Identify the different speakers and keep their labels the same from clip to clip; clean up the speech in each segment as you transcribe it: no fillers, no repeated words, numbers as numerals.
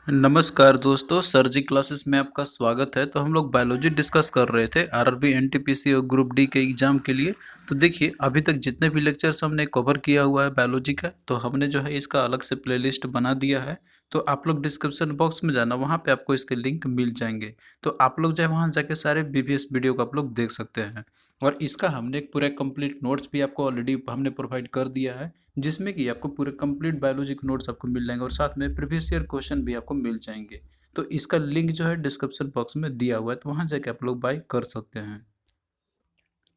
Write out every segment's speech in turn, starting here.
Speaker 1: नमस्कार दोस्तों, सर जी क्लासेस में आपका स्वागत है। तो हम लोग बायोलॉजी डिस्कस कर रहे थे आरआरबी एनटीपीसी और ग्रुप डी के एग्ज़ाम के लिए। तो देखिए, अभी तक जितने भी लेक्चर्स हमने कवर किया हुआ है बायोलॉजी का, तो हमने जो है इसका अलग से प्लेलिस्ट बना दिया है। तो आप लोग डिस्क्रिप्शन बॉक्स में जाना, वहाँ पे आपको इसके लिंक मिल जाएंगे। तो आप लोग जो है वहाँ जाके सारे प्रीवियस वीडियो को आप लोग देख सकते हैं। और इसका हमने एक पूरा कंप्लीट नोट्स भी आपको ऑलरेडी हमने प्रोवाइड कर दिया है, जिसमें कि आपको पूरे कंप्लीट बायोलॉजी के नोट्स आपको मिल जाएंगे और साथ में प्रीवियस ईयर क्वेश्चन भी आपको मिल जाएंगे। तो इसका लिंक जो है डिस्क्रिप्शन बॉक्स में दिया हुआ है, तो वहाँ जाके आप लोग बाय कर सकते हैं।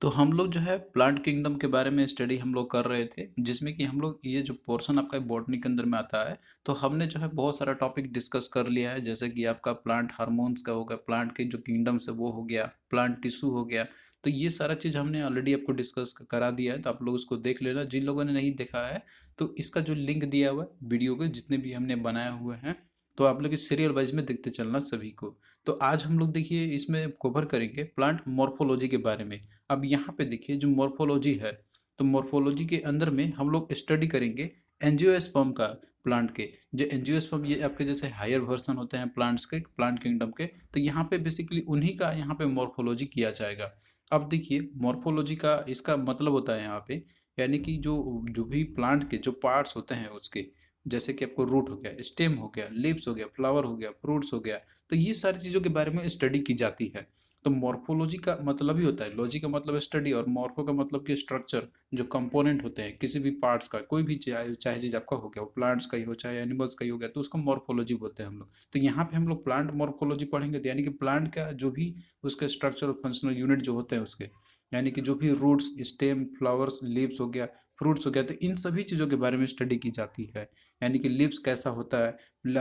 Speaker 1: तो हम लोग जो है प्लांट किंगडम के बारे में स्टडी हम लोग कर रहे थे, जिसमें कि हम लोग ये जो पोर्शन आपका बॉटनी के अंदर में आता है, तो हमने जो है बहुत सारा टॉपिक डिस्कस कर लिया है। जैसे कि आपका प्लांट हार्मोन्स का हो गया, प्लांट के जो किंगडम्स है वो हो गया, प्लांट टिश्यू हो गया। तो ये सारा चीज़ हमने ऑलरेडी आपको डिस्कस करा दिया है, तो आप लोग उसको देख लेना। जिन लोगों ने नहीं देखा है, तो इसका जो लिंक दिया हुआ है वीडियो के जितने भी हमने बनाए हुए हैं, तो आप लोग इस सीरियल वाइज में देखते चलना सभी को। तो आज हम लोग देखिए इसमें कवर करेंगे प्लांट मॉर्फोलॉजी के बारे में। अब यहाँ पे देखिए जो मॉर्फोलॉजी है, तो मॉर्फोलॉजी के अंदर में हम लोग स्टडी करेंगे एंजियोस्पर्म का, प्लांट के। जो एंजियोस्पर्म ये आपके जैसे हायर वर्जन होते हैं प्लांट्स के, प्लांट किंगडम के, तो यहाँ पे बेसिकली उन्हीं का यहाँ पे मॉर्फोलॉजी किया जाएगा। अब देखिए मॉर्फोलॉजी का इसका मतलब होता है यहाँ पे, यानी कि जो जो भी प्लांट के जो पार्ट्स होते हैं उसके, जैसे कि आपको रूट हो गया, स्टेम हो गया, लीव्स हो गया, फ्लावर हो गया, फ्रूट्स हो गया, तो ये सारी चीज़ों के बारे में स्टडी की जाती है। तो मॉर्फोलॉजी का मतलब ही होता है, लॉजी का मतलब स्टडी और मॉर्फो का मतलब कि स्ट्रक्चर, जो कंपोनेंट होते हैं किसी भी पार्ट्स का, कोई भी चाहे चाहे चीज़ आपका हो गया, वो प्लांट्स का ही हो चाहे एनिमल्स का ही हो गया, तो उसको मॉर्फोलॉजी बोलते हैं हम लोग। तो यहाँ पे हम लोग प्लांट मॉर्फोलॉजी पढ़ेंगे, तो यानी कि प्लांट का जो भी उसके स्ट्रक्चर और फंक्शनल यूनिट जो होते हैं उसके, यानी कि जो भी रूट्स, स्टेम, फ्लावर्स, लीव्स हो गया, फ्रूट्स हो गया, तो इन सभी चीज़ों के बारे में स्टडी की जाती है। यानी कि लीव्स कैसा होता है,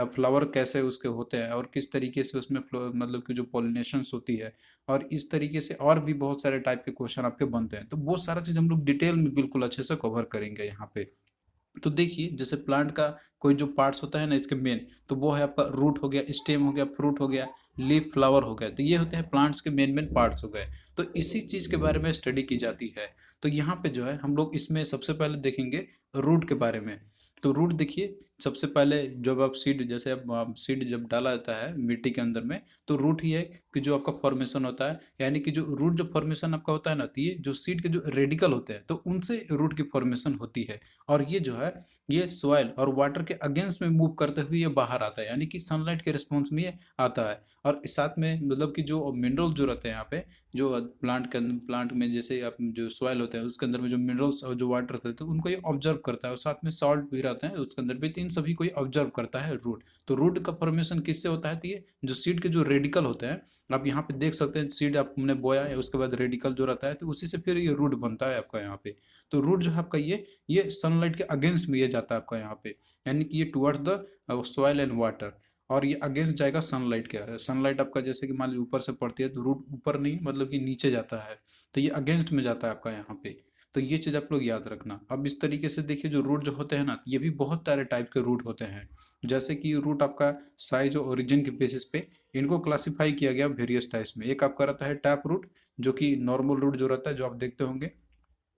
Speaker 1: फ्लावर कैसे उसके होते हैं, और किस तरीके से उसमें मतलब कि जो पॉलिनेशंस होती है, और इस तरीके से और भी बहुत सारे टाइप के क्वेश्चन आपके बनते हैं। तो वो सारा चीज़ हम लोग डिटेल में बिल्कुल अच्छे से कवर करेंगे यहाँ पे। तो देखिए जैसे प्लांट का कोई जो पार्ट्स होता है ना इसके मेन, तो वो है आपका रूट हो गया, स्टेम हो गया, फ्रूट हो गया, लीफ, फ्लावर हो गया, तो ये होते हैं प्लांट्स के मेन मेन पार्ट्स हो गए। तो इसी चीज़ के बारे में स्टडी की जाती है। तो यहाँ पे जो है हम लोग इसमें सबसे पहले देखेंगे रूट के बारे में। तो रूट देखिए, सबसे पहले जब आप सीड, जैसे आप सीड जब डाला जाता है मिट्टी के अंदर में, तो रूट ही है कि जो आपका फॉर्मेशन होता है, यानी कि जो रूट जो फॉर्मेशन आपका होता है ना, तो ये जो सीड के जो रेडिकल होते हैं, तो उनसे रूट की फॉर्मेशन होती है। और ये जो है ये सॉइल और वाटर के अगेंस्ट में मूव करते हुए ये बाहर आता है, यानी कि सनलाइट के रिस्पॉन्स में ये आता है। और साथ में मतलब कि जो मिनरल्स जो रहते हैं यहाँ पे, जो प्लांट के अंदर, प्लांट में जैसे आप जो सॉइल होते हैं उसके अंदर में जो मिनरल्स और जो वाटर रहते हैं, तो उनको ये ऑब्जर्व करता है, और साथ में सॉल्ट भी रहते हैं उसके अंदर भी, तो इन सभी को ये ऑब्जर्व करता है रूट। तो रूट का फॉर्मेशन किससे होता है, तो ये जो सीड के जो रेडिकल होते हैं, आप यहाँ पे देख सकते हैं, सीड आपने बोया है उसके बाद रेडिकल जो रहता है, तो उसी से फिर ये रूट बनता है आपका यहाँ पे। तो रूट जो है आपका ये सनलाइट के अगेंस्ट में ये जाता है आपका यहाँ पे, यानी कि ये towards the soil and water, और ये अगेंस्ट जाएगा सनलाइट के। सनलाइट आपका जैसे कि मान लीजिए ऊपर से पड़ती है, तो रूट ऊपर नहीं मतलब कि नीचे जाता है, तो ये अगेंस्ट में जाता है आपका यहाँ पे। तो ये चीज़ आप लोग याद रखना। अब इस तरीके से देखिए जो रूट जो होते हैं ना, ये भी बहुत सारे टाइप के रूट होते हैं। जैसे कि रूट आपका साइज और ओरिजिन के बेसिस पे इनको क्लासिफाई किया गया वेरियस टाइप्स में। एक आपका रहता है टैप रूट, जो कि नॉर्मल रूट जो रहता है जो आप देखते होंगे,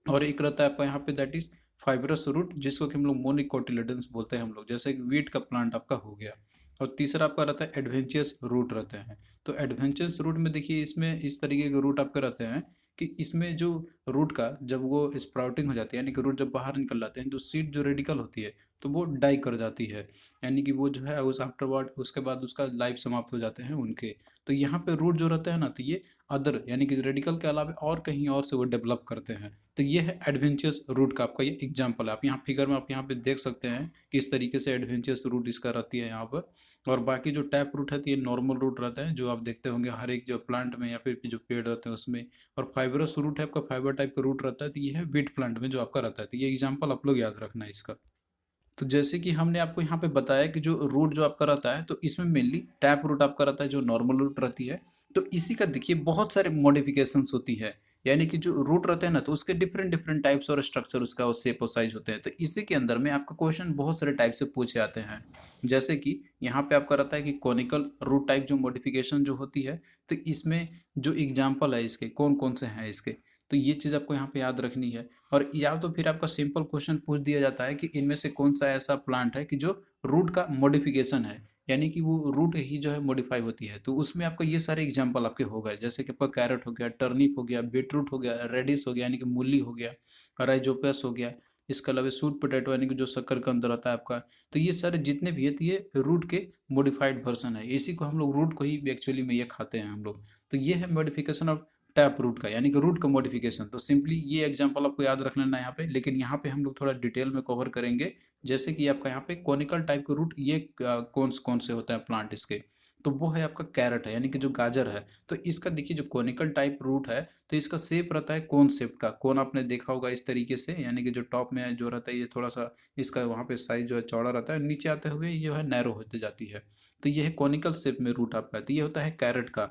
Speaker 1: और एक रहता है आपका यहाँ पे दैट इज फाइब्रस रूट, जिसको कि हम लोग मोनिकोटिलेडन्स बोलते हैं हम लोग, जैसे कि वीट का प्लांट आपका हो गया। और तीसरा आपका रहता है एडवेंचरस रूट रहते हैं। तो एडवेंचरस रूट में देखिए इसमें इस तरीके के रूट आपके रहते हैं कि इसमें जो रूट का जब वो स्प्राउटिंग हो जाती है, यानी कि रूट जब बाहर निकल जाते हैं, तो सीड जो रेडिकल होती है, तो वो डाई कर जाती है, यानी कि वो जो है उस आफ्टरवर्ड उसके बाद उसका लाइफ समाप्त हो जाते हैं उनके। तो यहाँ पे रूट जो रहता है ना, तो ये अदर यानी कि रेडिकल के अलावा और कहीं और से वो डेवलप करते हैं। तो ये है एडवेंचरस रूट का आपका ये एग्जाम्पल है। आप यहाँ फिगर में आप यहाँ पे देख सकते हैं किस तरीके से एडवेंचरस रूट इसका रहती है यहाँ पर। और बाकी जो टैप रूट है, तो ये नॉर्मल रूट रहता है जो आप देखते होंगे हर एक जो प्लांट में या फिर जो पेड़ रहते हैं उसमें। और फाइबरस रूट है आपका, फाइबर टाइप का रूट रहता है, तो ये है वीट प्लांट में जो आपका रहता है। तो ये एग्जाम्पल आप लोग याद रखना है इसका। तो जैसे कि हमने आपको यहाँ पे बताया कि जो रूट जो आपका रहता है, तो इसमें मेनली टैप रूट आपका रहता है जो नॉर्मल रूट रहती है। तो इसी का देखिए बहुत सारे मॉडिफिकेशंस होती है, यानी कि जो रूट रहते हैं ना, तो उसके डिफरेंट डिफरेंट टाइप्स और स्ट्रक्चर उसका और शेप और साइज होते हैं। तो इसी के अंदर में आपका क्वेश्चन बहुत सारे टाइप से पूछे आते हैं। जैसे कि यहाँ पे आपका रहता है कि कॉनिकल रूट टाइप जो मॉडिफिकेशन जो होती है, तो इसमें जो एग्जाम्पल है इसके कौन कौन से हैं इसके, तो ये चीज़ आपको यहाँ पे याद रखनी है। और या तो फिर आपका सिंपल क्वेश्चन पूछ दिया जाता है कि इनमें से कौन सा ऐसा प्लांट है कि जो रूट का मॉडिफिकेशन है, यानी कि वो रूट ही जो है मॉडिफाई होती है। तो उसमें आपका ये सारे एग्जांपल आपके हो गए, जैसे कि आपका कैरेट हो गया, टर्निप हो गया, बीटरूट हो गया, रेडिश हो गया यानी कि मूली हो गया, राइजोपस हो गया, इसके अलावा स्वीट पोटैटो यानी कि जो शक्कर के अंदर आता है आपका। तो ये सारे जितने भी है तो ये रूट के मॉडिफाइड वर्जन है, इसी को हम लोग रूट को ही एक्चुअली में ये खाते हैं हम लोग। तो ये है मॉडिफिकेशन ऑफ टैप रूट का, यानी कि रूट का मॉडिफिकेशन। तो सिंपली ये एग्जांपल आपको याद रख लेना है यहाँ पे, लेकिन यहाँ पे हम लोग थोड़ा डिटेल में कवर करेंगे। जैसे कि आपका यहाँ पे कॉनिकल टाइप के रूट ये कौन कौन से होते हैं प्लांट इसके, तो वो है आपका कैरेट है यानी कि जो गाजर है। तो इसका देखिए जो कॉनिकल टाइप रूट है, तो इसका शेप रहता है कोन शेप का। कोन आपने देखा होगा इस तरीके से, यानी कि जो टॉप में जो रहता है ये थोड़ा सा इसका वहाँ पे साइज जो है चौड़ा रहता है, नीचे आते हुए ये है नैरो होते जाती है। तो ये है कॉनिकल शेप में रूट आपका, तो ये होता है कैरेट का।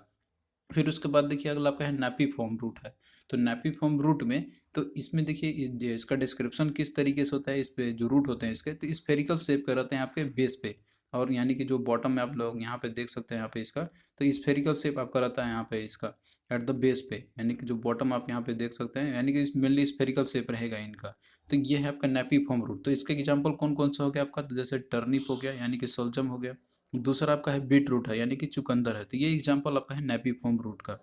Speaker 1: फिर उसके बाद देखिए अगला आपका है नैपी फॉर्म रूट है। तो नैपी फॉर्म रूट में, तो इसमें देखिए इसका डिस्क्रिप्शन किस तरीके से होता है, इस पे जो रूट होते हैं इसके, तो स्फेरिकल शेप के रहते हैं आपके बेस पे। और यानी कि जो बॉटम में आप लोग यहाँ पे देख सकते हैं यहाँ पे इसका, तो स्फेरिकल शेप आपका रहता है यहाँ पे इसका एट द बेस पे, यानी कि जो बॉटम आप यहाँ पे देख सकते हैं, यानी कि मेनली स्फेरिकल शेप रहेगा इनका। तो ये है आपका नैपी फॉर्म रूट। तो इसके एग्जाम्पल कौन कौन सा हो गया आपका, तो जैसे टर्निप हो गया यानी कि सलजम हो गया, दूसरा आपका है बीट रूट है यानी कि चुकंदर है। तो ये एग्जाम्पल आपका है नैपी फॉर्म रूट का।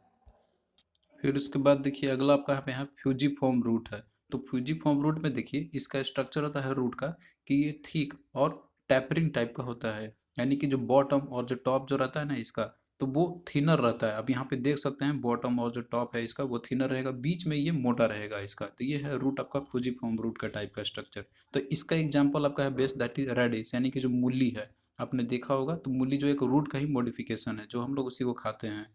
Speaker 1: फिर उसके बाद देखिए अगला आपका यहाँ फ्यूजीफॉर्म रूट है। तो फ्यूजीफॉर्म रूट में देखिए इसका स्ट्रक्चर होता है रूट का कि ये थिक और टैपरिंग टाइप का होता है, यानी कि जो बॉटम और जो टॉप जो रहता है ना इसका, तो वो थिनर रहता है। अब यहाँ पे देख सकते हैं बॉटम और जो टॉप है इसका वो थिनर रहेगा, बीच में ये मोटा रहेगा इसका। तो ये है रूट आपका फ्यूजीफॉर्म रूट का टाइप का स्ट्रक्चर। तो इसका एग्जाम्पल आपका है बेस्ट दैट इज रेडिश, यानी कि जो मूली है आपने देखा होगा, तो मूली जो एक रूट का ही मॉडिफिकेशन है जो हम लोग उसी को खाते हैं।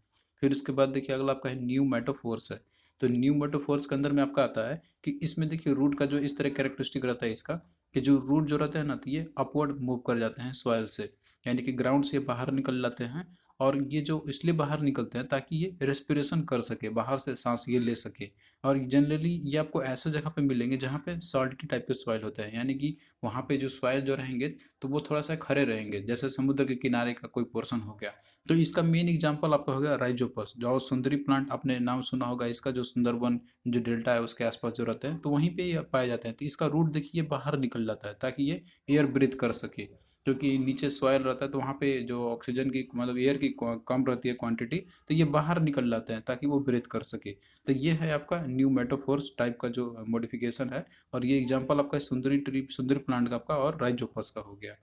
Speaker 1: फिर उसके बाद देखिए अगला आपका है न्यू मेटाफोर्स है। तो न्यू मेटाफोर्स के अंदर में आपका आता है कि इसमें देखिए रूट का जो इस तरह कैरेक्टरिस्टिक रहता है इसका, कि जो रूट जो रहता है ना, तो ये अपवर्ड मूव कर जाते हैं सॉइल से, यानी कि ग्राउंड से बाहर निकल जाते हैं। और ये जो इसलिए बाहर निकलते हैं ताकि ये रेस्पिरेशन कर सके, बाहर से सांस ये ले सके। और जनरली ये आपको ऐसे जगह पे मिलेंगे जहाँ पे सॉल्टी टाइप के सॉइल होते हैं, यानी कि वहाँ पे जो सॉइल जो रहेंगे तो वो थोड़ा सा खड़े रहेंगे, जैसे समुद्र के किनारे का कोई पोर्शन हो गया। तो इसका मेन एग्जांपल आपका हो गया राइजोपस, जो सुंदरी प्लांट आपने नाम सुना होगा इसका, जो सुंदरबन जो डेल्टा है उसके आसपास जो रहते हैं तो वहीं पे ये पाए जाते हैं। तो इसका रूट देखिए बाहर निकल जाता है ताकि ये एयर ब्रीथ कर सके, क्योंकि नीचे सॉयल रहता है तो वहाँ पे जो ऑक्सीजन की मतलब एयर की कम रहती है क्वांटिटी, तो ये बाहर निकल जाते हैं ताकि वो ब्रीथ कर सके। तो ये है आपका न्यू मेटाफोर्स टाइप का जो मॉडिफिकेशन है। और ये एग्जांपल आपका सुंदरी ट्री, सुंदरी प्लांट का आपका और राइजोपस का हो गया।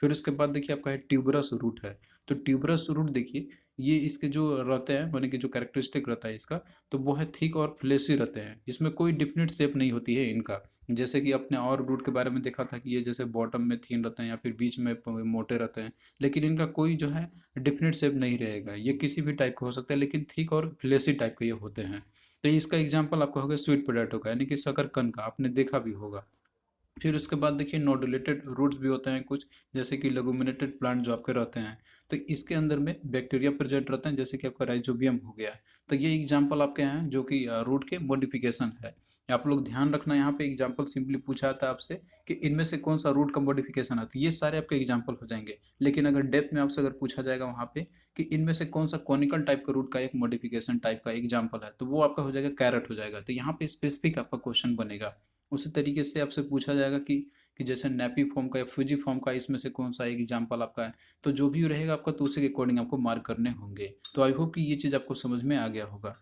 Speaker 1: फिर उसके बाद देखिए आपका है ट्यूबरस रूट है। तो ट्यूबरस रूट देखिए ये इसके जो रहते हैं माने कि जो कैरेक्टरिस्टिक रहता है इसका, तो वो है थिक और फ्लेसी रहते हैं, इसमें कोई डिफिनिट शेप नहीं होती है इनका। जैसे कि अपने और रूट के बारे में देखा था कि ये जैसे बॉटम में थीन रहते हैं या फिर बीच में मोटे रहते हैं, लेकिन इनका कोई जो है डिफिनिट शेप नहीं रहेगा, ये किसी भी टाइप का हो सकता है, लेकिन थिक और फ्लेसी टाइप के ये होते हैं। तो इसका एग्जाम्पल आपका होगा स्वीट पोटैटो का, यानी कि शकरकंद का, आपने देखा भी होगा। फिर उसके बाद देखिए नोडुलेटेड रूट्स भी होते हैं कुछ, जैसे कि लेगुमिनेटेड प्लांट जो आपके रहते हैं, तो इसके अंदर में बैक्टीरिया प्रेजेंट रहते हैं, जैसे कि आपका राइजोबियम हो गया। तो ये एग्जांपल आपके हैं जो कि रूट के मॉडिफिकेशन है। आप लोग ध्यान रखना, यहाँ पे एग्जांपल सिंपली पूछा था आपसे कि इनमें से कौन सा रूट का मॉडिफिकेशन है, तो ये सारे आपके एग्जांपल हो जाएंगे। लेकिन अगर डेप्थ में आपसे अगर पूछा जाएगा वहाँ पे कि इनमें से कौन सा कॉनिकल टाइप का रूट का एक मॉडिफिकेशन टाइप का एग्जाम्पल है, तो वो आपका हो जाएगा कैरेट हो जाएगा। तो यहाँ पे स्पेसिफिक आपका क्वेश्चन बनेगा। उसी तरीके से आपसे पूछा जाएगा कि जैसे नैपी फॉर्म का या फ्यूजी फॉर्म का इसमें से कौन सा एक एग्जाम्पल आपका है, तो जो भी रहेगा आपका तो उसी के अकॉर्डिंग आपको मार्क करने होंगे। तो आई होप कि ये चीज़ आपको समझ में आ गया होगा।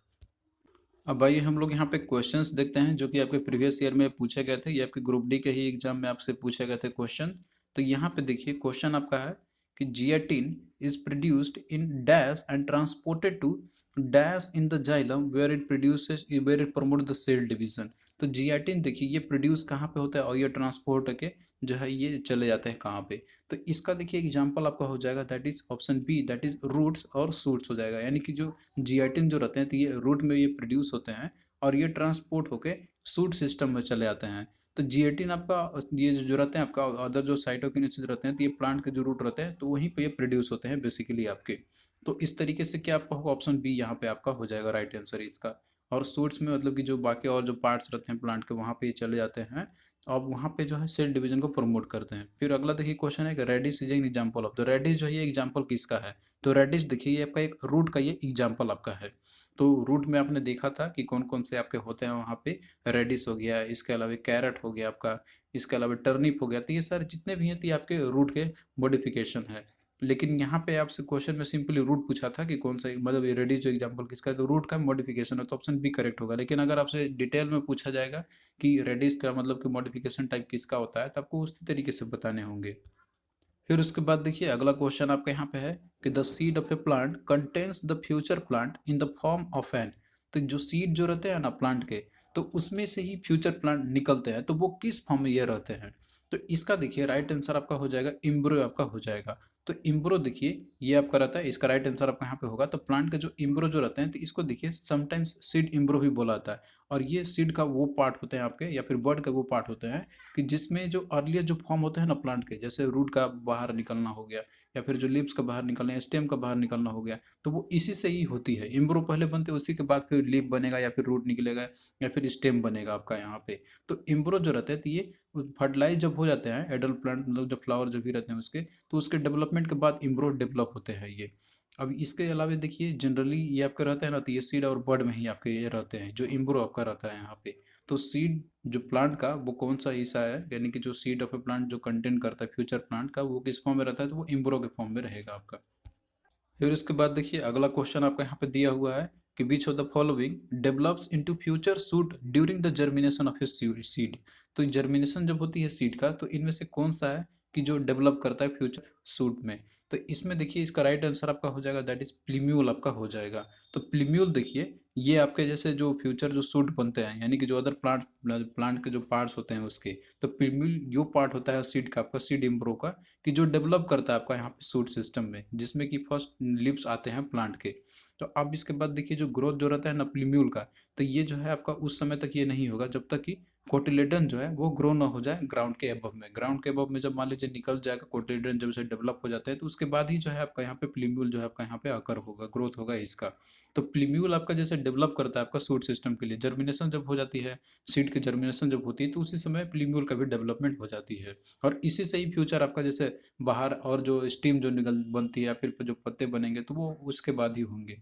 Speaker 1: अब आइए हम लोग यहाँ पे क्वेश्चंस देखते हैं जो कि आपके प्रीवियस ईयर में पूछे गए थे, ये आपके ग्रुप डी के ही एग्जाम में आपसे पूछे गए थे क्वेश्चन। तो यहाँ पे देखिए क्वेश्चन आपका है कि zeatin is produced in dash and transported to dash in the xylem where it produces where it promote the cell division. तो जियाटिन देखिए ये प्रोड्यूस कहाँ पे होता है और ये ट्रांसपोर्ट के जो है ये चले जाते हैं कहाँ पे। तो इसका देखिए एग्जाम्पल आपका हो जाएगा that is option B, that is roots और सूट्स हो जाएगा। यानी कि जो जियाटिन जो रहते हैं तो ये रूट में ये प्रोड्यूस होते हैं और ये ट्रांसपोर्ट होके सूट सिस्टम में चले आते हैं। तो जियाटिन आपका ये जो रहते हैं आपका अदर जो साइटोकिनेसिस रहते हैं, तो ये प्लांट के जो रूट रहते हैं तो वहीं पे ये प्रोड्यूस होते हैं बेसिकली आपके। तो इस तरीके से क्या आपका होगा, ऑप्शन बी यहाँ पे आपका हो जाएगा राइट आंसर इसका। और सूट्स में मतलब कि जो बाकी और जो पार्ट्स रहते हैं प्लांट के वहाँ पे ये चले जाते हैं और वहाँ पे जो है सेल डिवीजन को प्रमोट करते हैं। फिर अगला देखिए क्वेश्चन है कि radish is an example of, तो रेडिश जो है ये एग्जाम्पल किसका है। तो रेडिश देखिए ये आपका एक रूट का ये एग्जाम्पल आपका है। तो रूट में आपने देखा था कि कौन कौन से आपके होते हैं वहाँ पे, रेडिश हो गया, इसके अलावा कैरेट हो गया आपका, इसके अलावा टर्निप हो गया। तो ये सारे जितने भी हैं तो ये आपके रूट के मॉडिफिकेशन है। लेकिन यहाँ पे आपसे क्वेश्चन में सिंपली रूट पूछा था कि कौन सा, मतलब ये रेडी जो एग्जाम्पल किसका है, तो रूट का मॉडिफिकेशन है, तो ऑप्शन बी करेक्ट होगा। लेकिन अगर आपसे डिटेल में पूछा जाएगा कि रेडिस का मतलब कि मॉडिफिकेशन टाइप किसका होता है, तो आपको उसी तरीके से बताने होंगे। फिर उसके बाद देखिए अगला क्वेश्चन आपका यहाँ पे है कि the seed of a plant contains the future plant in the form of an. तो जो सीड जो रहते हैं ना प्लांट के, तो उसमें से ही फ्यूचर प्लांट निकलते हैं, तो वो किस फॉर्म में ये रहते हैं। तो इसका देखिए राइट आंसर आपका हो जाएगा इम्ब्रो, आपका हो जाएगा। तो इम्ब्रो देखिए ये आपका रहता है, इसका राइट आंसर आपका यहाँ पे होगा। तो प्लांट के जो इम्ब्रो जो रहते हैं, तो इसको देखिए समटाइम्स सीड इम्ब्रो भी बोला जाता है। और ये सीड का वो पार्ट होते हैं आपके, या फिर बर्ड का वो पार्ट होते हैं कि जिसमें जो अर्लियर जो फॉर्म होते हैं ना प्लांट के, जैसे रूट का बाहर निकलना हो गया, या फिर जो लीव्स का बाहर निकलना, स्टेम का बाहर निकलना हो गया, तो वो इसी से ही होती है। इम्ब्रो पहले बनते हैं, उसी के बाद फिर लीफ बनेगा, या फिर रूट निकलेगा, या फिर स्टेम बनेगा आपका यहाँ पे। तो इम्ब्रो जो रहते हैं, तो ये फर्टिलाइज जब हो जाते हैं एडल्ट प्लांट, मतलब जब फ्लावर जो भी रहते हैं उसके, तो उसके डेवलपमेंट के बाद इम्ब्रो डेवलप होते हैं ये। अब इसके अलावा देखिए जनरली ये आपके रहते हैं ना, तो ये सीड और बर्ड में ही आपके ये रहते हैं, जो इम्ब्रो आपका रहता है यहाँ पे। तो सीड जो प्लांट का वो कौन सा हिस्सा है, यानी कि जो सीड ऑफ ए प्लांट जो कंटेन करता है फ्यूचर प्लांट का, वो किस फॉर्म में रहता है, तो वो इम्ब्रो के फॉर्म में रहेगा आपका। फिर उसके बाद देखिए अगला क्वेश्चन आपका यहाँ पे दिया हुआ है कि which of the following develops into future suit during the germination of a seed. तो जर्मिनेशन जब होती है सीड का, तो इनमें से कौन सा है कि जो डेवलप करता है फ्यूचर सूट में। तो इसमें देखिए इसका राइट आंसर आपका हो जाएगा, दैट इज प्लीम्यूल आपका हो जाएगा। तो प्लीम्यूल देखिए ये आपके जैसे जो फ्यूचर जो सूट बनते हैं, यानी कि जो अदर प्लांट प्लांट के जो पार्ट्स होते हैं उसके, तो प्लीम्यूल जो पार्ट होता है सीड का, आपका सीड इम्ब्रो का, कि जो डेवलप करता है आपका यहाँ पे सूट सिस्टम में, जिसमें कि फर्स्ट लिप्स आते हैं प्लांट के। तो अब इसके बाद देखिए जो ग्रोथ जो रहता है ना प्लीम्यूल का, तो ये जो है आपका उस समय तक ये नहीं होगा जब तक कि कोटिलेडन जो है वो ग्रो ना हो जाए ग्राउंड के एबव में। ग्राउंड के एबव में जब मान लीजिए निकल जाएगा कोटिलेडन, जब से डेवलप हो जाता है, तो उसके बाद ही जो है आपका यहाँ पे प्लीम्यूल जो है आपका यहाँ पे आकर होगा, ग्रोथ होगा इसका। तो प्लीम्यूल आपका जैसे डेवलप करता है आपका सूट सिस्टम के लिए, जर्मिनेशन जब हो जाती है, सीड की जर्मिनेशन जब होती है, तो उसी समय प्लीम्यूल का भी डेवलपमेंट हो जाती है। और इसी से ही फ्यूचर आपका जैसे बाहर और जो स्टीम जो निकल बनती है, या फिर जो पत्ते बनेंगे, तो वो उसके बाद ही होंगे।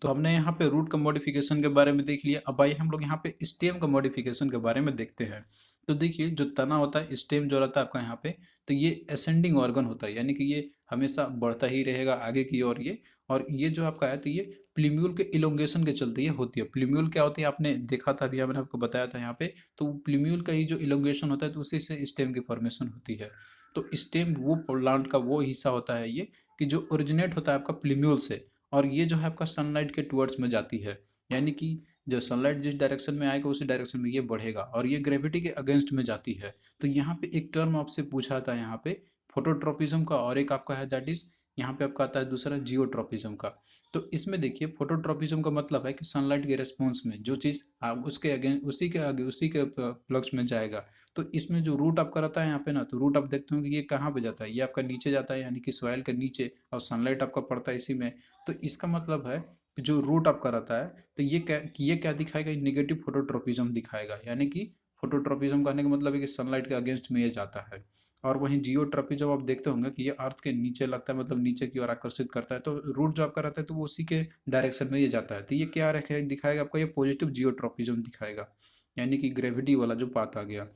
Speaker 1: तो हमने यहाँ पे रूट का मॉडिफिकेशन के बारे में देख लिया। अब आइए हम लोग यहाँ पे स्टेम का मॉडिफिकेशन के बारे में देखते हैं। तो देखिए जो तना होता है, स्टेम जो रहता है आपका यहाँ पे, तो ये असेंडिंग ऑर्गन होता है, यानी कि ये हमेशा बढ़ता ही रहेगा आगे की ओर ये। और ये जो आपका है, तो ये प्लीम्यूल के इलोंगेशन के चलते ये होती है। प्लीम्यूल क्या होती है आपने देखा था, अभी मैंने आपको बताया था यहाँ पे। तो प्लीम्यूल का ही जो इलोंगेशन होता है, तो उसी से स्टेम की फॉर्मेशन होती है। तो स्टेम वो प्लांट का वो हिस्सा होता है ये, कि जो ओरिजिनेट होता है आपका प्लीम्यूल से। और ये जो है आपका सनलाइट के टुवर्ड्स में जाती है, यानी कि जो सनलाइट जिस डायरेक्शन में आएगा उसी डायरेक्शन में ये बढ़ेगा, और ये ग्रेविटी के अगेंस्ट में जाती है। तो यहाँ पे एक टर्म आपसे पूछा था यहाँ पे फोटोट्रोपिज्म का, और एक आपका है दैट इज यहाँ पे आपका आता है दूसरा जियोट्रोपिज्म का। तो इसमें देखिए फोटोट्रोपिज्म का मतलब है कि सनलाइट के रेस्पॉन्स में जो चीज़ उसके अगेंस्ट, उसी के आगे, उसी के फ्लक्स में जाएगा। तो इसमें जो रूट आपका रहता है यहाँ पे ना, तो रूट आप देखते हो कि ये कहाँ पे जाता है, ये आपका नीचे जाता है, यानी कि सॉइल के नीचे, और सनलाइट आपका पड़ता है इसी में। तो इसका मतलब है कि जो रूट आपका रहता है, तो ये क्या दिखाएगा, निगेटिव फोटोट्रोपिज्म दिखाएगा। यानी कि फोटोट्रोपिज्म कहने का मतलब है कि सनलाइट के अगेंस्ट में ये जाता है। और वहीं जियोट्रोपिज्म आप देखते होंगे कि ये अर्थ के नीचे लगता है, मतलब नीचे की ओर आकर्षित करता है। तो रूट जो आपका रहता है, तो वो उसी के डायरेक्शन में ये जाता है। तो ये क्या रखेगा, दिखाएगा आपको, ये पॉजिटिव जियोट्रोपिज्म दिखाएगा, यानी कि ग्रेविटी वाला जो पाथ आ गया।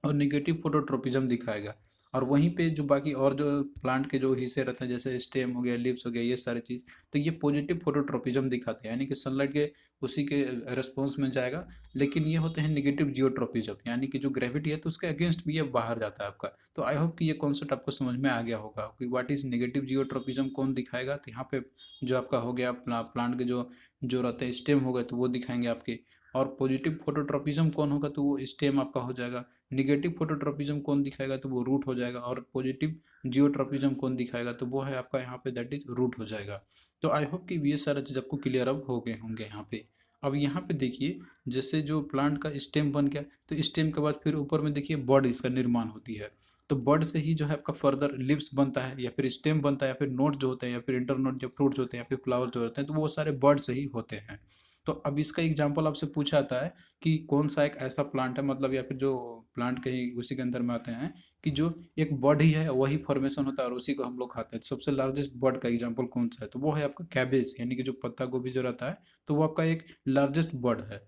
Speaker 1: और निगेटिव फोटोट्रोपिज्म दिखाएगा। और वहीं पे जो बाकी और जो प्लांट के जो हिस्से रहते हैं, जैसे स्टेम हो गया, लीव्स हो गया, ये सारी चीज़, तो ये पॉजिटिव फोटोट्रोपिज्म दिखाते हैं, यानी कि सनलाइट के उसी के रेस्पॉन्स में जाएगा। लेकिन ये होते हैं निगेटिव जियोट्रोपिज्म, यानी कि जो ग्रेविटी है तो उसके अगेंस्ट भी ये बाहर जाता है आपका। तो आई होप कि ये कॉन्सेप्ट आपको समझ में आ गया होगा कि व्हाट इज निगेटिव जियोट्रोपिज्म, कौन दिखाएगा। तो यहाँ पे जो आपका हो गया प्लांट के जो जो रहते हैं स्टेम हो गए, तो वो दिखाएंगे आपके। और पॉजिटिव फोटोट्रोपिज्म कौन होगा, तो वो स्टेम आपका हो जाएगा। निगेटिव फोटोट्रोपिज्म कौन दिखाएगा, तो वो रूट हो जाएगा। और पॉजिटिव जियोट्रोपिज्म कौन दिखाएगा, तो वो है आपका यहाँ पे दैट इज रूट हो जाएगा। तो आई होप कि ये सारा चीज़ आपको क्लियर अब हो गए होंगे यहाँ पे। अब यहाँ पे देखिए जैसे जो प्लांट का स्टेम बन गया, तो स्टेम के बाद फिर ऊपर में देखिए बड इसका निर्माण होती है। तो बड से ही जो है आपका फर्दर लिप्स बनता है, या फिर स्टेम बनता है, या फिर नोट जो होते हैं, या फिर इंटर नोट जो फ्रूट्स होते हैं, या फिर फ्लावर जो होते हैं, तो वो सारे बड से ही होते हैं। तो अब इसका एग्जाम्पल आपसे पूछा जाता है कि कौन सा एक ऐसा प्लांट है, मतलब या फिर जो प्लांट के ही उसी के अंदर में आते हैं, कि जो एक बर्ड ही है, वही फॉर्मेशन होता है और उसी को हम लोग खाते हैं। तो सबसे लार्जेस्ट बर्ड का एग्जांपल कौन सा है, तो वो है आपका कैबेज, यानी कि जो पत्ता गोभी जो रहता है, तो वो आपका एक लार्जेस्ट बर्ड है।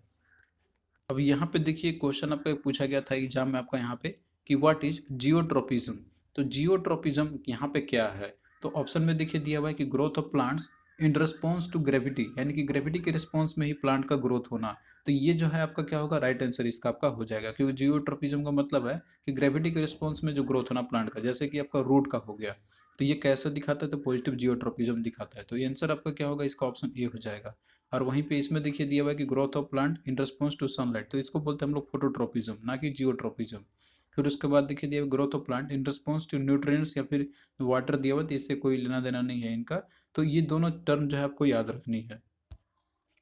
Speaker 1: अब यहाँ पे देखिए क्वेश्चन आपका पूछा गया था एग्जाम में आपका यहाँ पे कि व्हाट इज जियोट्रोपिज्म। तो जियोट्रोपिज्म यहाँ पे क्या है? तो ऑप्शन में देखिए दिया हुआ है कि growth of plants in response to gravity, यानी कि ग्रेविटी के रिस्पॉन्स में ही प्लांट का ग्रोथ होना। तो ये जो है आपका क्या होगा, राइट आंसर इसका आपका हो जाएगा, क्योंकि जियोट्रोपिज्म का मतलब है कि ग्रेविटी के रिस्पॉन्स में जो ग्रोथ होना प्लांट का, जैसे कि आपका रूट का हो गया। तो ये कैसा दिखाता है? तो पॉजिटिव जियोट्रोपिज्म दिखाता है। तो ये आंसर आपका क्या होगा, इसका ऑप्शन ए हो जाएगा। और वहीं पे इसमें देखिए दिया हुआ है कि growth of plant in response to sunlight, तो इसको बोलते हैं हम लोग फोटोट्रोपिज्म, ना कि जियोट्रोपिज्म। फिर उसके बाद देखिए दिया growth of plant in response to nutrients या फिर वाटर दिया हुआ, तो इससे कोई लेना देना नहीं है इनका। तो ये दोनों टर्म जो है आपको याद रखनी है।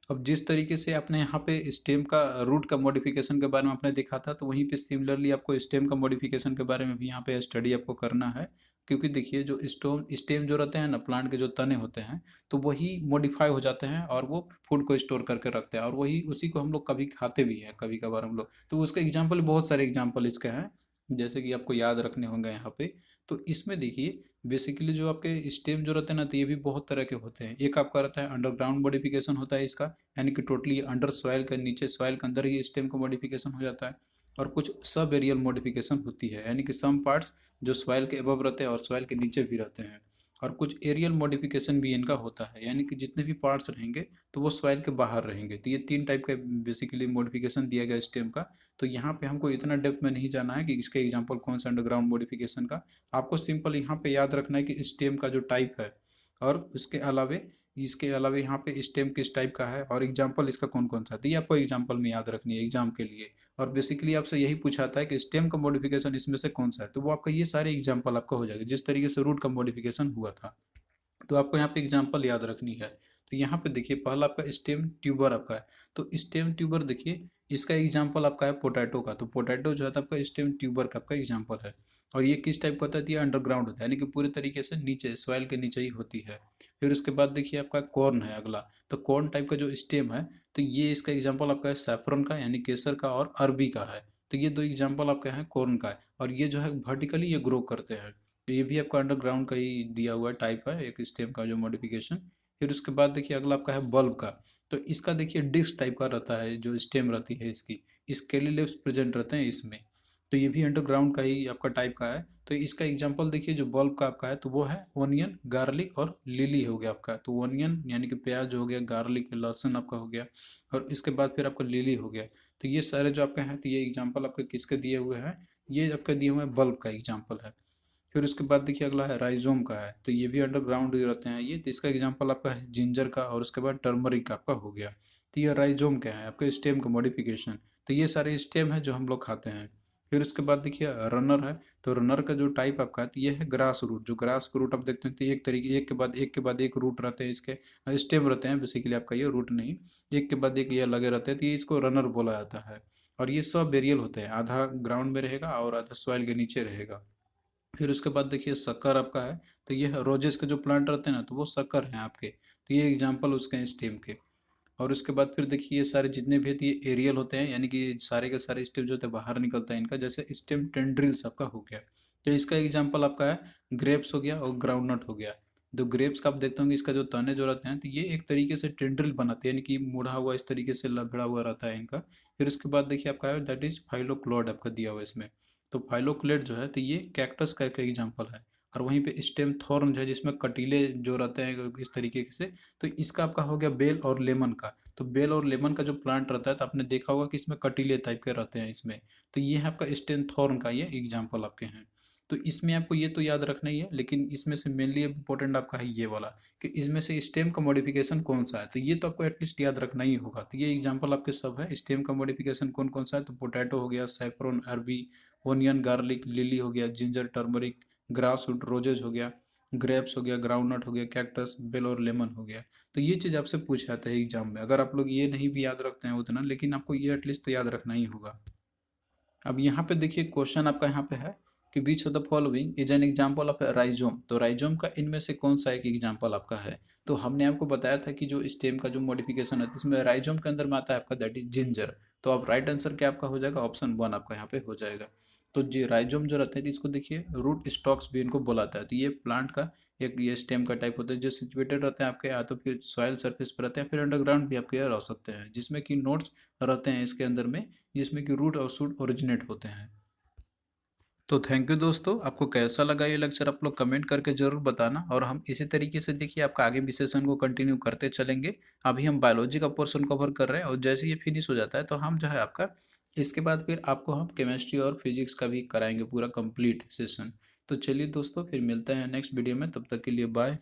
Speaker 1: अब जिस तरीके से आपने यहाँ पे स्टेम का रूट का मॉडिफिकेशन के बारे में आपने देखा था, तो वहीं पे सिमिलरली आपको स्टेम का मॉडिफिकेशन के बारे में भी यहाँ पे स्टडी आपको करना है। क्योंकि देखिए जो स्टोम स्टेम जो रहते हैं ना, प्लांट के जो तने होते हैं, तो वही मॉडिफाई हो जाते हैं और वो फूड को स्टोर करके रखते हैं, और वही उसी को हम लोग कभी खाते भी हैं कभी कभार हम लोग। तो उसका एग्जाम्पल बहुत सारे एग्जाम्पल इसके हैं, जैसे कि आपको याद रखने होंगे यहाँ पे। तो इसमें देखिए बेसिकली जो आपके स्टेम जो रहते हैं ना, तो ये भी बहुत तरह के होते हैं। एक आपका रहता है अंडरग्राउंड मॉडिफिकेशन होता है इसका, यानी कि टोटली अंडर सॉइल के नीचे, सॉइल के अंदर ही स्टेम का मॉडिफिकेशन हो जाता है। और कुछ सब एरियल मॉडिफिकेशन होती है, यानी कि सम पार्ट्स जो सॉइल के अबव रहते हैं और सॉइल के नीचे भी रहते हैं। और कुछ एरियल मॉडिफिकेशन भी इनका होता है, यानी कि जितने भी पार्ट्स रहेंगे तो वो सॉइल के बाहर रहेंगे। तो ये तीन टाइप का बेसिकली मॉडिफिकेशन दिया गया स्टेम का। तो यहाँ पे हमको इतना डेप्थ में नहीं जाना है कि इसका एग्जाम्पल कौन सा अंडरग्राउंड मॉडिफिकेशन का। आपको सिंपल यहाँ पे याद रखना है कि स्टेम का जो टाइप है, और इसके अलावे यहाँ पे स्टेम किस टाइप का है, और एग्जाम्पल इसका कौन कौन सा है। तो ये आपको एग्जाम्पल में याद रखनी है एग्जाम के लिए। और बेसिकली आपसे यही पूछा था कि स्टेम का मॉडिफिकेशन इसमें से कौन सा है, तो वो आपका ये सारे एग्जाम्पल आपका हो जाएगा, जिस तरीके से रूट का मॉडिफिकेशन हुआ था। तो आपको यहाँ पे एग्जाम्पल याद रखनी है। तो यहाँ पे देखिए पहला आपका स्टेम ट्यूबर आपका है। तो स्टेम ट्यूबर देखिए, इसका एग्जाम्पल आपका है पोटैटो का। तो पोटैटो जो है तो आपका स्टेम ट्यूबर का आपका एग्जाम्पल है। और ये किस टाइप का होता है? ये अंडरग्राउंड होता है, यानी कि पूरे तरीके से नीचे सॉइल के नीचे ही होती है। फिर उसके बाद देखिए आपका कॉर्न है अगला। तो कॉर्न टाइप का जो स्टेम है, तो ये इसका एग्जाम्पल आपका है सैफरन का, यानी केसर का, और अरबी का है। तो ये दो एग्जाम्पल आपके हैं कॉर्न का है। और ये जो है वर्टिकली ये ग्रो करते हैं। तो ये भी आपका अंडरग्राउंड का ही दिया हुआ टाइप है, एक स्टेम का जो मॉडिफिकेशन। फिर उसके बाद देखिए अगला आपका है बल्ब का। तो इसका देखिए डिस्क टाइप का रहता है, जो स्टेम रहती है इसकी, स्केली लीव्स प्रेजेंट रहते हैं इसमें। तो ये भी अंडरग्राउंड का ही आपका टाइप का है। तो इसका एग्जांपल देखिए जो बल्ब का आपका है, तो वो है ओनियन, गार्लिक और लिली हो गया आपका। तो ओनियन यानी कि प्याज हो गया, गार्लिक लहसुन आपका हो गया, और इसके बाद फिर आपका लिली हो गया। तो ये सारे जो आपके हैं, तो ये एग्जाम्पल आपके किसके दिए हुए हैं? ये आपके दिए हुए हैं बल्ब का एग्जाम्पल है। फिर उसके बाद देखिए अगला है राइजोम का है। तो ये भी अंडरग्राउंड ही रहते हैं ये। तो इसका एग्जांपल आपका है जिंजर का, और उसके बाद टर्मरिक आपका हो गया। तो ये राइजोम क्या है? आपका स्टेम का मॉडिफिकेशन। तो ये सारे स्टेम है जो हम लोग खाते हैं। फिर उसके बाद देखिए रनर है। तो रनर का जो टाइप आपका है, तो ये है ग्रास रूट। जो ग्रास रूट आप देखते हैं, तो एक तरीके एक के बाद एक रूट रहते हैं इसके, स्टेम रहते हैं बेसिकली आपका, ये रूट नहीं, एक के बाद एक ये लगे रहते हैं। तो ये इसको रनर बोला जाता है। और ये सब बेरियल होते हैं, आधा ग्राउंड में रहेगा और आधा सॉइल के नीचे रहेगा। फिर उसके बाद देखिए शक्कर आपका है। तो ये रोजेस के जो प्लांट रहते हैं ना, तो वो शक्कर हैं आपके। तो ये एग्जांपल उसके हैं स्टेम के। और उसके बाद फिर देखिए ये सारे जितने भी होते हैं ये एरियल होते हैं, यानी कि सारे के सारे स्टेम जो होते हैं बाहर निकलता है इनका, जैसे स्टेम टेंड्रिल्स आपका हो गया। तो इसका एग्जांपल आपका है ग्रेप्स हो गया और ग्राउंडनट हो गया। तो ग्रेप्स का आप देखते होंगे, इसका जो तने जो रहते हैं, तो ये एक तरीके से टेंड्रिल बनाते हैं, यानी कि मुड़ा हुआ इस तरीके से लबड़ा हुआ रहता है इनका। फिर उसके बाद देखिए आपका है दैट इज फाइलोक्लोड आपका दिया हुआ है इसमें। तो फाइलोक्लेट जो है, तो ये कैक्टस का एक एग्जाम्पल है। और वहीं पे स्टेम थॉर्न जो है, जिसमें कटीले जो रहते हैं इस तरीके से। तो इसका आपका हो गया बेल और लेमन का। तो बेल और लेमन का जो प्लांट रहता है, तो आपने देखा होगा कि इसमें कटीले टाइप के रहते हैं इसमें। तो ये है आपका स्टेम थॉर्न का ये एग्जाम्पल आपके हैं। तो इसमें आपको ये तो याद रखना ही है, लेकिन इसमें से मेनली इंपॉर्टेंट आपका है ये वाला, कि इसमें से स्टेम का मॉडिफिकेशन कौन सा है। तो ये तो आपको एटलीस्ट याद रखना ही होगा। तो ये एग्जाम्पल आपके सब है, स्टेम का मॉडिफिकेशन कौन कौन सा है। तो पोटैटो हो गया, सैफरन, अरबी, ओनियन, गार्लिक, लिली हो गया, ginger, turmeric, grass root, roses हो गया, ग्रेप्स हो गया, ग्राउंडनट हो गया, कैक्टस, बेल और लेमन हो गया। तो ये चीज़ आपसे पूछा जाता है एग्जाम में। अगर आप लोग ये नहीं भी याद रखते हैं उतना, लेकिन आपको ये एटलीस्ट तो याद रखना ही होगा। अब यहाँ पे देखिए क्वेश्चन आपका यहाँ पे है कि which of the following is an example of rhizome. तो राइजोम का इनमें से कौन सा एक एग्जाम्पल आपका है? तो हमने आपको बताया था कि जो स्टेम का जो मॉडिफिकेशन है, इसमें राइजोम के अंदर में आता है आपका दैट इज जिंजर। तो अब राइट आंसर क्या आपका हो जाएगा? ऑप्शन वन आपका यहाँ पे हो जाएगा। तो जी राइजोम जो रहते हैं, इसको देखिए रूट स्टॉक्स भी इनको बोला जाता है। तो ये प्लांट का एक ये स्टेम का टाइप होता है, जो सिचुएटेड रहते हैं आपके या तो फिर सॉइल सरफेस पर रहते हैं, फिर अंडरग्राउंड भी आपके रह सकते हैं, जिसमें कि नोट्स रहते हैं इसके अंदर में, जिसमें कि रूट और शूट ओरिजिनेट होते हैं। तो थैंक यू दोस्तों, आपको कैसा लगा ये लेक्चर आप लोग कमेंट करके ज़रूर बताना और हम इसी तरीके से देखिए आपका आगे भी सेशन को कंटिन्यू करते चलेंगे। अभी हम बायोलॉजी का पोर्शन कवर कर रहे हैं और जैसे ये फिनिश हो जाता है तो हम जो है आपका इसके बाद फिर आपको हम केमिस्ट्री और फिजिक्स का भी कराएंगे पूरा कंप्लीट सेशन। तो चलिए दोस्तों, फिर मिलते हैं नेक्स्ट वीडियो में, तब तक के लिए बाय।